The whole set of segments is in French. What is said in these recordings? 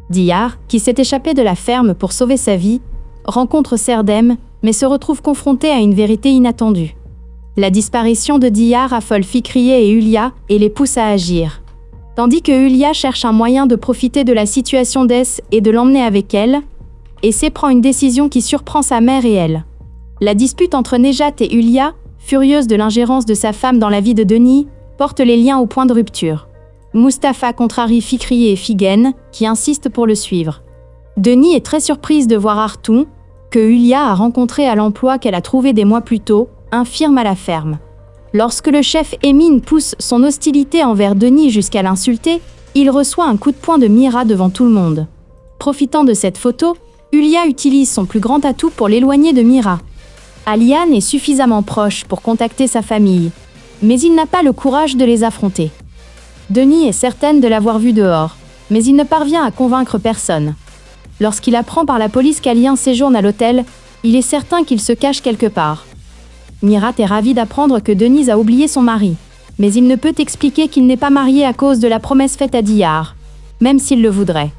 Diyar, qui s'est échappé de la ferme pour sauver sa vie, rencontre Serdem, mais se retrouve confronté à une vérité inattendue. La disparition de Diyar affole Fikriye et Hulya et les pousse à agir. Tandis que Hulya cherche un moyen de profiter de la situation d'Es et de l'emmener avec elle, Essé prend une décision qui surprend sa mère et elle. La dispute entre Nejat et Hulya, furieuse de l'ingérence de sa femme dans la vie de Denis, porte les liens au point de rupture. Mustapha contrarie Fikriye et Figen, qui insistent pour le suivre. Denis est très surprise de voir Artoun, que Hulya a rencontré à l'emploi qu'elle a trouvé des mois plus tôt, infirme à la ferme. Lorsque le chef Emin pousse son hostilité envers Denis jusqu'à l'insulter, il reçoit un coup de poing de Mira devant tout le monde. Profitant de cette photo, Hulya utilise son plus grand atout pour l'éloigner de Mira. Alian est suffisamment proche pour contacter sa famille, mais il n'a pas le courage de les affronter. Denis est certaine de l'avoir vu dehors, mais il ne parvient à convaincre personne. Lorsqu'il apprend par la police qu'Alian séjourne à l'hôtel, il est certain qu'il se cache quelque part. Mirat est ravie d'apprendre que Denise a oublié son mari, mais il ne peut expliquer qu'il n'est pas marié à cause de la promesse faite à Diyar, même s'il le voudrait.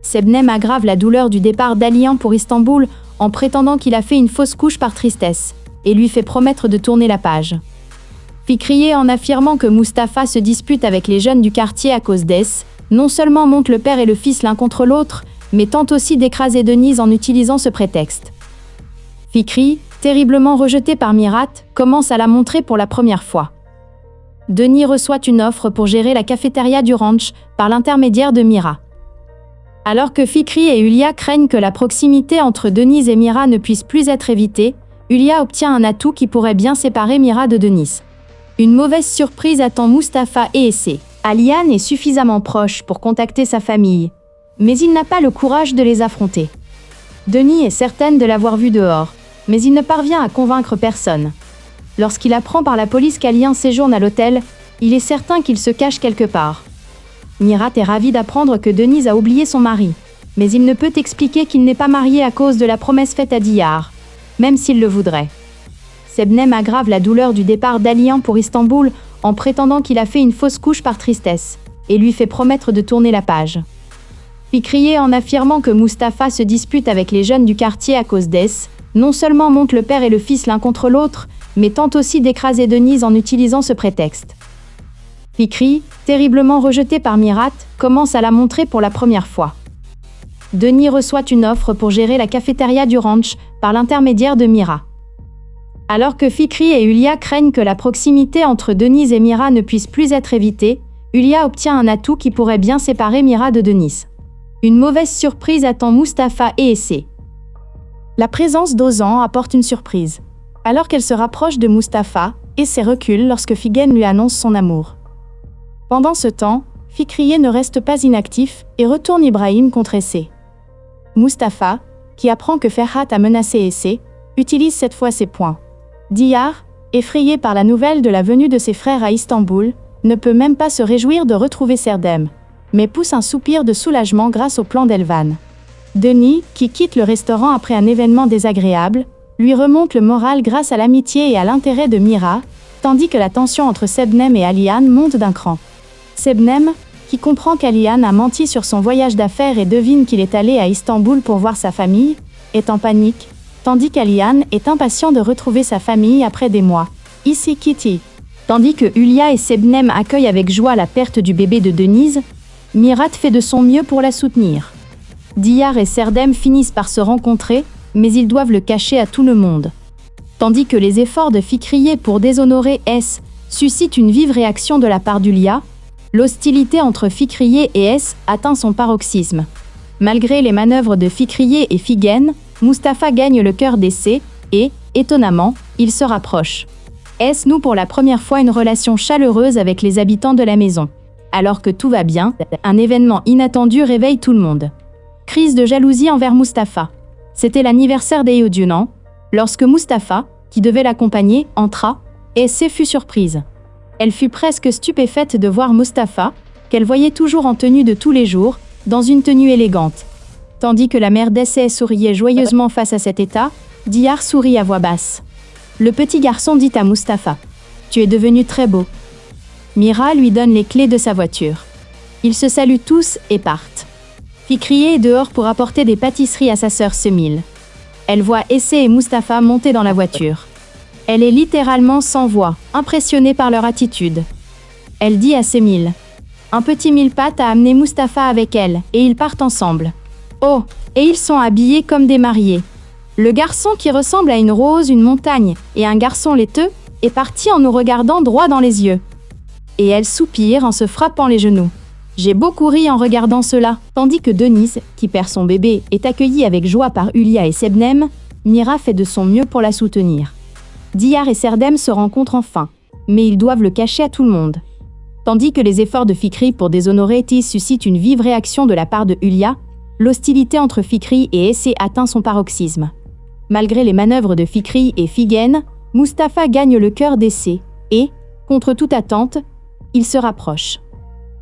Sebnem aggrave la douleur du départ d'Alian pour Istanbul en prétendant qu'il a fait une fausse couche par tristesse, et lui fait promettre de tourner la page. Fikriye, en affirmant que Mustapha se dispute avec les jeunes du quartier à cause d'Es, non seulement monte le père et le fils l'un contre l'autre, mais tente aussi d'écraser Denise en utilisant ce prétexte. Fikri, terriblement rejeté par Mirat, commence à la montrer pour la première fois. Denis reçoit une offre pour gérer la cafétéria du ranch par l'intermédiaire de Mira. Alors que Fikri et Hulya craignent que la proximité entre Denise et Mira ne puisse plus être évitée, Hulya obtient un atout qui pourrait bien séparer Mira de Denise. Une mauvaise surprise attend Mustapha et Essé. Alian est suffisamment proche pour contacter sa famille, mais il n'a pas le courage de les affronter. Denis est certaine de l'avoir vu dehors, mais il ne parvient à convaincre personne. Lorsqu'il apprend par la police qu'Alian séjourne à l'hôtel, il est certain qu'il se cache quelque part. Mirat est ravie d'apprendre que Denise a oublié son mari, mais il ne peut expliquer qu'il n'est pas marié à cause de la promesse faite à Diyar, même s'il le voudrait. Sebnem aggrave la douleur du départ d'Alian pour Istanbul en prétendant qu'il a fait une fausse couche par tristesse, et lui fait promettre de tourner la page. Fikriye, en affirmant que Mustapha se dispute avec les jeunes du quartier à cause d'Es, non seulement monte le père et le fils l'un contre l'autre, mais tente aussi d'écraser Denise en utilisant ce prétexte. Fikri, terriblement rejeté par Mirat, commence à la montrer pour la première fois. Denis reçoit une offre pour gérer la cafétéria du ranch par l'intermédiaire de Mira. Alors que Fikri et Hulya craignent que la proximité entre Denise et Mira ne puisse plus être évitée, Hulya obtient un atout qui pourrait bien séparer Mira de Denise. Une mauvaise surprise attend Mustapha et Essé. La présence d'Ozan apporte une surprise. Alors qu'elle se rapproche de Mustapha, Essé recule lorsque Figen lui annonce son amour. Pendant ce temps, Fikriye ne reste pas inactif et retourne Ibrahim contre Essé. Mustapha, qui apprend que Ferhat a menacé Essé, utilise cette fois ses poings. Diyar, effrayé par la nouvelle de la venue de ses frères à Istanbul, ne peut même pas se réjouir de retrouver Serdem, mais pousse un soupir de soulagement grâce au plan d'Elvan. Denis, qui quitte le restaurant après un événement désagréable, lui remonte le moral grâce à l'amitié et à l'intérêt de Mira, tandis que la tension entre Sebnem et Alian monte d'un cran. Sebnem, qui comprend qu'Alian a menti sur son voyage d'affaires et devine qu'il est allé à Istanbul pour voir sa famille, est en panique, tandis qu'Alian est impatient de retrouver sa famille après des mois. Ici Kitty. Tandis que Hulya et Sebnem accueillent avec joie la perte du bébé de Denise, Mirat fait de son mieux pour la soutenir. Diyar et Serdem finissent par se rencontrer, mais ils doivent le cacher à tout le monde. Tandis que les efforts de Fikriye pour déshonorer S suscitent une vive réaction de la part d'Hulya, l'hostilité entre Fikriye et S atteint son paroxysme. Malgré les manœuvres de Fikriye et Figen, Mustapha gagne le cœur d'Essé et, étonnamment, ils se rapprochent. S noue pour la première fois une relation chaleureuse avec les habitants de la maison. Alors que tout va bien, un événement inattendu réveille tout le monde. Crise de jalousie envers Mustapha. C'était l'anniversaire d'Eyodjunan. Lorsque Mustapha, qui devait l'accompagner, entra, Essé fut surprise. Elle fut presque stupéfaite de voir Mustapha, qu'elle voyait toujours en tenue de tous les jours, dans une tenue élégante. Tandis que la mère d'Essé souriait joyeusement face à cet état, Diyar sourit à voix basse. Le petit garçon dit à Mustapha : « Tu es devenu très beau. » Mira lui donne les clés de sa voiture. Ils se saluent tous et partent. Fikri est dehors pour apporter des pâtisseries à sa sœur Semil. Elle voit Essé et Mustapha monter dans la voiture. Elle est littéralement sans voix, impressionnée par leur attitude. Elle dit à Semil: « Un petit mille-pattes a amené Mustapha avec elle, et ils partent ensemble. Oh, et ils sont habillés comme des mariés. Le garçon qui ressemble à une rose, une montagne, et un garçon laiteux, est parti en nous regardant droit dans les yeux. » Et elle soupire en se frappant les genoux. J'ai beaucoup ri en regardant cela, tandis que Denise, qui perd son bébé, est accueillie avec joie par Hulia et Sebnem. Mira fait de son mieux pour la soutenir. Diyar et Serdem se rencontrent enfin, mais ils doivent le cacher à tout le monde. Tandis que les efforts de Fikri pour déshonorer Tis suscitent une vive réaction de la part de Hulia, l'hostilité entre Fikri et Essé atteint son paroxysme. Malgré les manœuvres de Fikri et Figen, Mustapha gagne le cœur d'Essé et, contre toute attente, il se rapproche.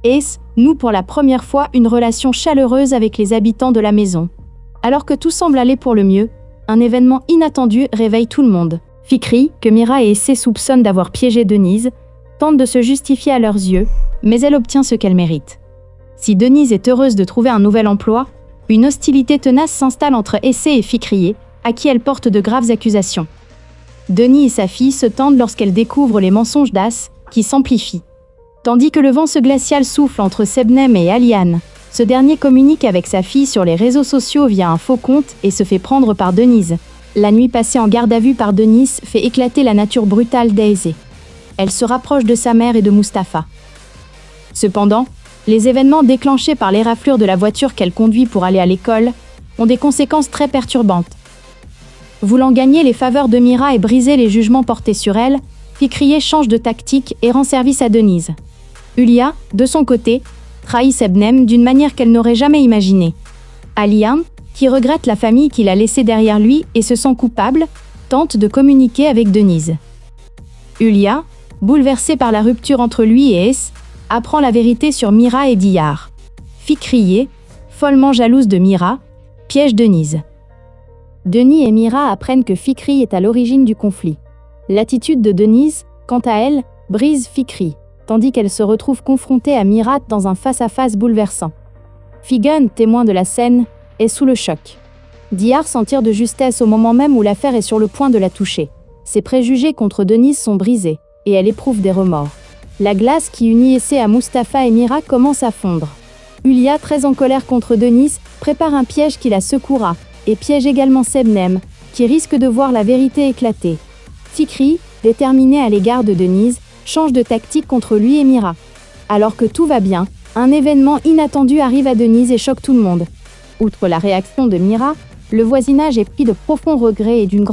Ess noue pour la première fois une relation chaleureuse avec les habitants de la maison. Alors que tout semble aller pour le mieux, un événement inattendu réveille tout le monde. Fikri, que Mira et Essé soupçonnent d'avoir piégé Denise, tente de se justifier à leurs yeux, mais elle obtient ce qu'elle mérite. Si Denise est heureuse de trouver un nouvel emploi, une hostilité tenace s'installe entre Essé et Fikri, à qui elle porte de graves accusations. Denis et sa fille se tendent lorsqu'elle découvre les mensonges d'As, qui s'amplifient. Tandis que le vent glacial souffle entre Sebnem et Aliane, ce dernier communique avec sa fille sur les réseaux sociaux via un faux compte et se fait prendre par Denise. La nuit passée en garde à vue par Denise fait éclater la nature brutale d'Essé. Elle se rapproche de sa mère et de Mustapha. Cependant, les événements déclenchés par l'éraflure de la voiture qu'elle conduit pour aller à l'école ont des conséquences très perturbantes. Voulant gagner les faveurs de Mira et briser les jugements portés sur elle, Fikri change de tactique et rend service à Denise. Hulia, de son côté, trahit Sebnem d'une manière qu'elle n'aurait jamais imaginée. Aliane, qui regrette la famille qu'il a laissée derrière lui et se sent coupable, tente de communiquer avec Denise. Hulia, bouleversée par la rupture entre lui et Ess, apprend la vérité sur Mira et Diyar. Fikri, follement jalouse de Mira, piège Denise. Denis et Mira apprennent que Fikri est à l'origine du conflit. L'attitude de Denise, quant à elle, brise Fikri, tandis qu'elle se retrouve confrontée à Mira dans un face-à-face bouleversant. Figen, témoin de la scène, est sous le choc. Diyar s'en tire de justesse au moment même où l'affaire est sur le point de la toucher. Ses préjugés contre Denise sont brisés, et elle éprouve des remords. La glace qui unit Essé à Mustapha et Mira commence à fondre. Hulia, très en colère contre Denise, prépare un piège qui la secouera, et piège également Sebnem, qui risque de voir la vérité éclater. Fikri, déterminé à l'égard de Denise, change de tactique contre lui et Mira. Alors que tout va bien, un événement inattendu arrive à Denise et choque tout le monde. Outre la réaction de Mira, le voisinage est pris de profonds regrets et d'une grande